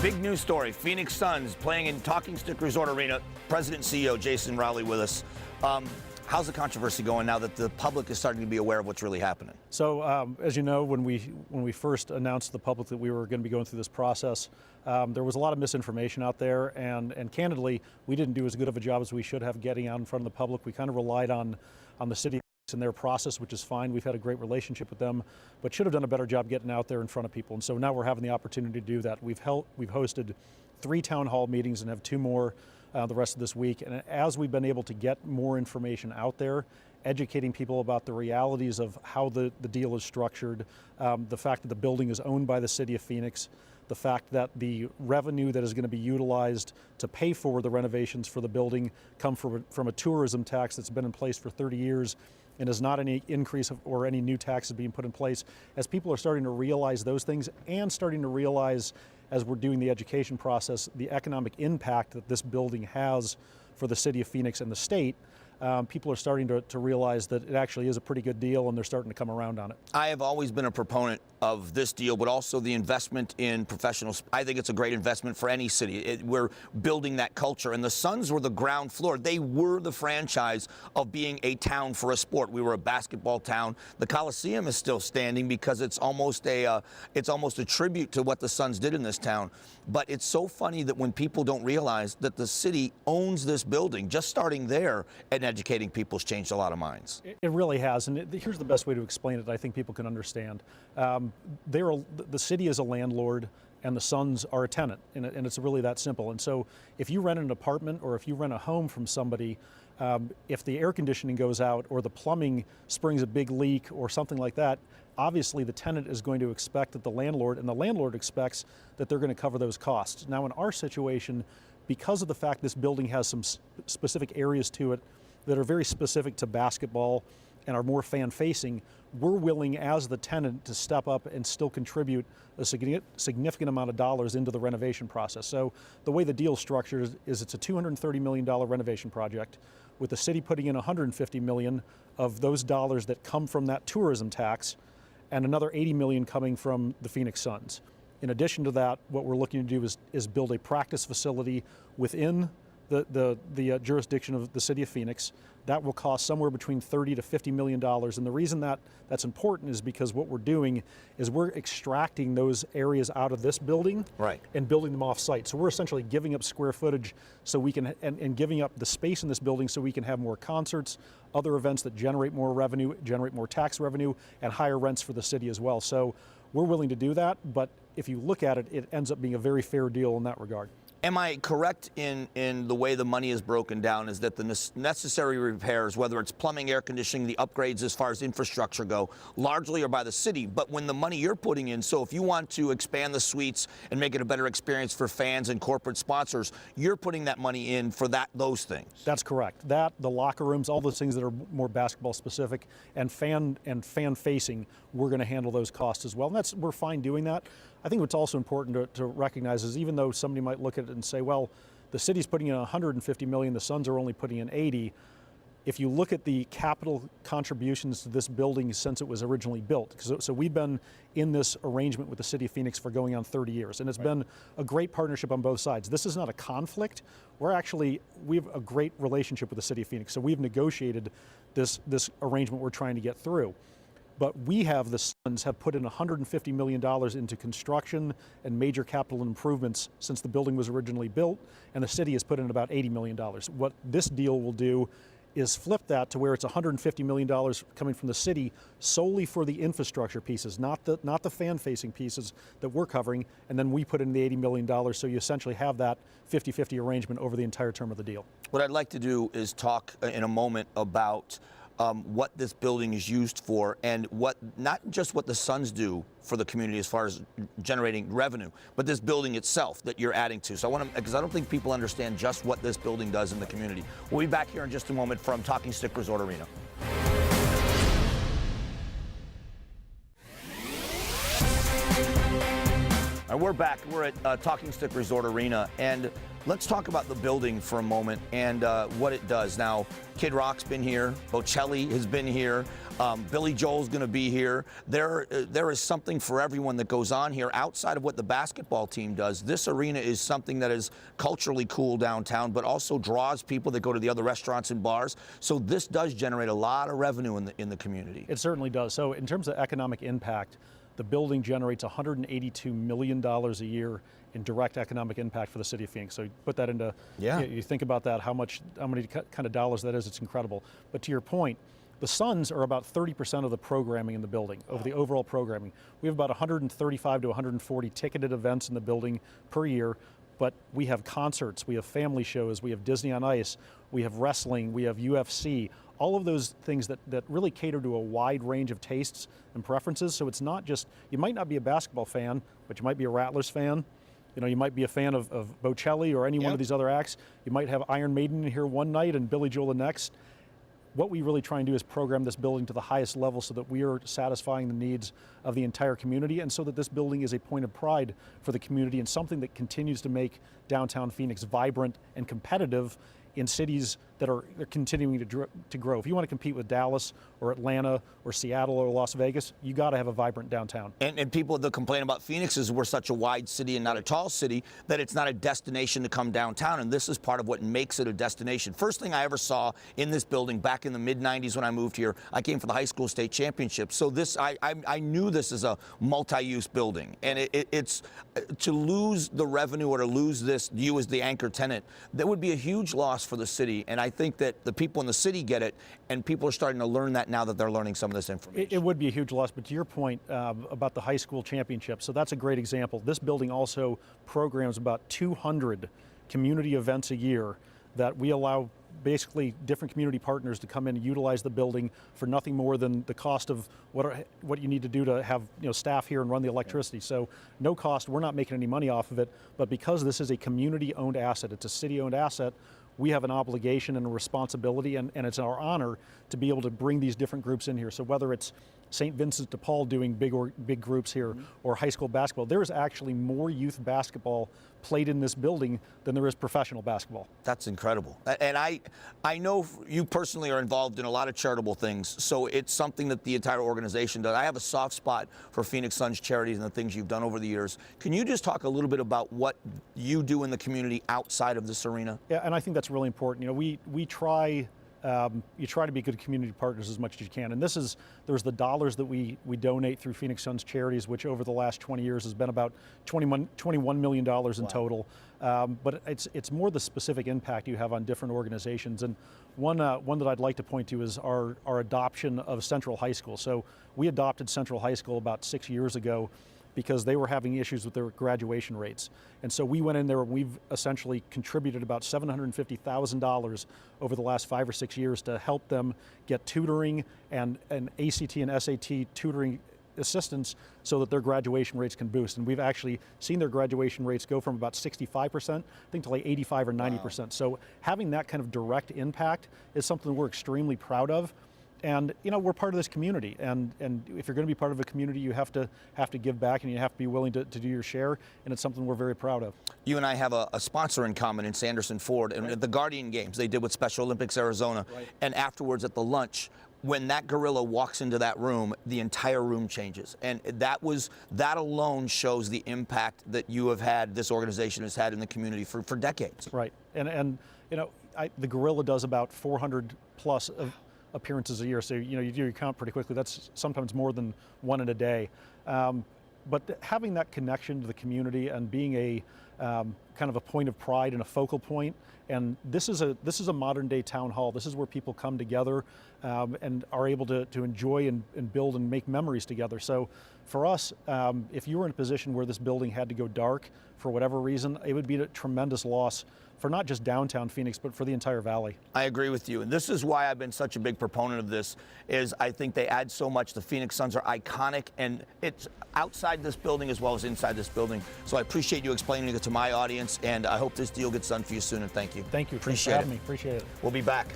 Big news story. Phoenix Suns playing in Talking Stick Resort Arena. President and CEO Jason Rowley with us. How's the controversy going now that the public is starting to be aware of what's really happening? So, as you know, when we first announced to the public that we were going to be going through this process, there was a lot of misinformation out there, and candidly, we didn't do as good of a job as we should have getting out in front of the public. We kind of relied on the city and their process, which is fine. We've had a great relationship with them, but should have done a better job getting out there in front of people. And so now we're having the opportunity to do that. We've hosted 3 town hall meetings and have 2 more the rest of this week. And as we've been able to get more information out there, educating people about the realities of how the deal is structured, the fact that the building is owned by the city of Phoenix, the fact that the revenue that is going to be utilized to pay for the renovations for the building come from a tourism tax that's been in place for 30 years and is not any increase or any new taxes being put in place. As people are starting to realize those things and starting to realize, as we're doing the education process, the economic impact that this building has for the city of Phoenix and the state, people are starting to realize that it actually is a pretty good deal, and they're starting to come around on it. I have always been a proponent of this deal, but also the investment in professionals. I think it's a great investment for any city. We're building that culture, and the Suns were the ground floor. They were the franchise of being a town for a sport. We were a basketball town. The Coliseum is still standing because it's almost a tribute to what the Suns did in this town. But it's so funny that when people don't realize that the city owns this building, just starting there and educating people has changed a lot of minds. It really has, and here's the best way to explain it I think people can understand. The city is a landlord and the Suns are a tenant, and it's really that simple. And so if you rent an apartment or if you rent a home from somebody, if the air conditioning goes out or the plumbing springs a big leak or something like that, obviously the tenant is going to expect that the landlord expects that they're going to cover those costs. Now in our situation, because of the fact this building has some specific areas to it that are very specific to basketball and are more fan-facing, we're willing as the tenant to step up and still contribute a significant amount of dollars into the renovation process. So the way the deal structured is it's a $230 million renovation project with the city putting in $150 million of those dollars that come from that tourism tax and another $80 million coming from the Phoenix Suns. In addition to that, what we're looking to do is build a practice facility within the jurisdiction of the city of Phoenix. That will cost somewhere between $30 to $50 million. And the reason that's important is because what we're doing is we're extracting those areas out of this building and building them off site. So we're essentially giving up square footage so we can, and giving up the space in this building so we can have more concerts, other events that generate more revenue, generate more tax revenue, and higher rents for the city as well. So we're willing to do that, but if you look at it, it ends up being a very fair deal in that regard. Am I correct in the way the money is broken down is that the necessary repairs, whether it's plumbing, air conditioning, the upgrades as far as infrastructure go, largely are by the city, but when the money you're putting in, so if you want to expand the suites and make it a better experience for fans and corporate sponsors, you're putting that money in for those things? That's correct. That, the locker rooms, all those things that are more basketball specific and fan facing, we're going to handle those costs as well. And we're fine doing that. I think what's also important to recognize is even though somebody might look at it and say, well, the city's putting in $150 million, the Suns are only putting in 80. If you look at the capital contributions to this building since it was originally built, so we've been in this arrangement with the city of Phoenix for going on 30 years, and it's been a great partnership on both sides. This is not a conflict. We have a great relationship with the city of Phoenix, so we've negotiated this arrangement we're trying to get through. But the Suns have put in $150 million into construction and major capital improvements since the building was originally built, and the city has put in about $80 million. What this deal will do is flip that to where it's $150 million coming from the city solely for the infrastructure pieces, not the fan-facing pieces that we're covering, and then we put in the $80 million, so you essentially have that 50-50 arrangement over the entire term of the deal. What I'd like to do is talk in a moment about what this building is used for and not just what the Suns do for the community as far as generating revenue, but this building itself that you're adding to. So because I don't think people understand just what this building does in the community. We'll be back here in just a moment from Talking Stick Resort Arena. And we're back. We're at Talking Stick Resort Arena, and let's talk about the building for a moment and what it does. Now, Kid Rock's been here. Bocelli has been here. Billy Joel's going to be here. There is something for everyone that goes on here outside of what the basketball team does. This arena is something that is culturally cool downtown, but also draws people that go to the other restaurants and bars. So this does generate a lot of revenue in the community. It certainly does. So in terms of economic impact, the building generates $182 million a year in direct economic impact for the city of Phoenix. So you put that into, you think about that, how many kind of dollars that is, it's incredible. But to your point, the Suns are about 30% of the programming in the building, of the overall programming. We have about 135 to 140 ticketed events in the building per year, but we have concerts, we have family shows, we have Disney on Ice, we have wrestling, we have UFC, all of those things that really cater to a wide range of tastes and preferences. So it's not just, you might not be a basketball fan, but you might be a Rattlers fan. You know, you might be a fan of Bocelli or any one of these other acts. You might have Iron Maiden in here one night and Billy Joel the next. What we really try and do is program this building to the highest level so that we are satisfying the needs of the entire community, and so that this building is a point of pride for the community and something that continues to make downtown Phoenix vibrant and competitive in cities that are continuing to grow. If you want to compete with Dallas or Atlanta or Seattle or Las Vegas, you got to have a vibrant downtown. And people that complain about Phoenix is we're such a wide city and not a tall city that it's not a destination to come downtown, and this is part of what makes it a destination. First thing I ever saw in this building back in the mid-90s when I moved here, I came for the high school state championship. So this, I knew this is a multi-use building, and it's to lose the revenue or to lose this, you as the anchor tenant, that would be a huge loss for the city. And I think that the people in the city get it, and people are starting to learn that now that they're learning some of this information. It would be a huge loss, but to your point about the high school championship, so that's a great example. This building also programs about 200 community events a year that we allow basically different community partners to come in and utilize the building for nothing more than the cost of what you need to do to have staff here and run the electricity. So no cost, we're not making any money off of it, but because this is a community-owned asset, it's a city-owned asset, we have an obligation and a responsibility, and it's our honor to be able to bring these different groups in here. So whether it's St. Vincent de Paul doing big groups here, or high school basketball, there is actually more youth basketball played in this building than there is professional basketball. That's incredible. And I know you personally are involved in a lot of charitable things, so it's something that the entire organization does. I have a soft spot for Phoenix Suns charities and the things you've done over the years. Can you just talk a little bit about what you do in the community outside of this arena? Yeah, and I think that's really important. We try. You try to be good community partners as much as you can, and there's the dollars that we donate through Phoenix Suns Charities, which over the last 20 years has been about $21 million in total. But it's more the specific impact you have on different organizations. And one that I'd like to point to is our adoption of Central High School. So we adopted Central High School about 6 years ago because they were having issues with their graduation rates. And so we went in there and we've essentially contributed about $750,000 over the last 5 or 6 years to help them get tutoring and ACT and SAT tutoring assistance so that their graduation rates can boost. And we've actually seen their graduation rates go from about 65%, I think, to like 85 or 90%. Wow. So having that kind of direct impact is something we're extremely proud of. And we're part of this community, and if you're going to be part of a community, you have to give back, and you have to be willing to do your share, and it's something we're very proud of. You and I have a sponsor in common in Sanderson Ford, and at the Guardian Games they did with Special Olympics Arizona, and afterwards at the lunch, when that gorilla walks into that room, the entire room changes, and that alone shows the impact that you have had, this organization has had in the community for decades. Right, and the gorilla does about 400 plus appearances a year, so you do your count pretty quickly. That's sometimes more than one in a day. But having that connection to the community and being a kind of a point of pride and a focal point, and this is a modern day town hall. This is where people come together and are able to enjoy and build and make memories together. So for us, if you were in a position where this building had to go dark for whatever reason, it would be a tremendous loss for not just downtown Phoenix, but for the entire valley. I agree with you, and this is why I've been such a big proponent of this, is I think they add so much. The Phoenix Suns are iconic, and it's outside this building as well as inside this building. So I appreciate you explaining it to my audience, and I hope this deal gets done for you soon, and thank you. Thank you. Appreciate it. Me. Appreciate it. We'll be back.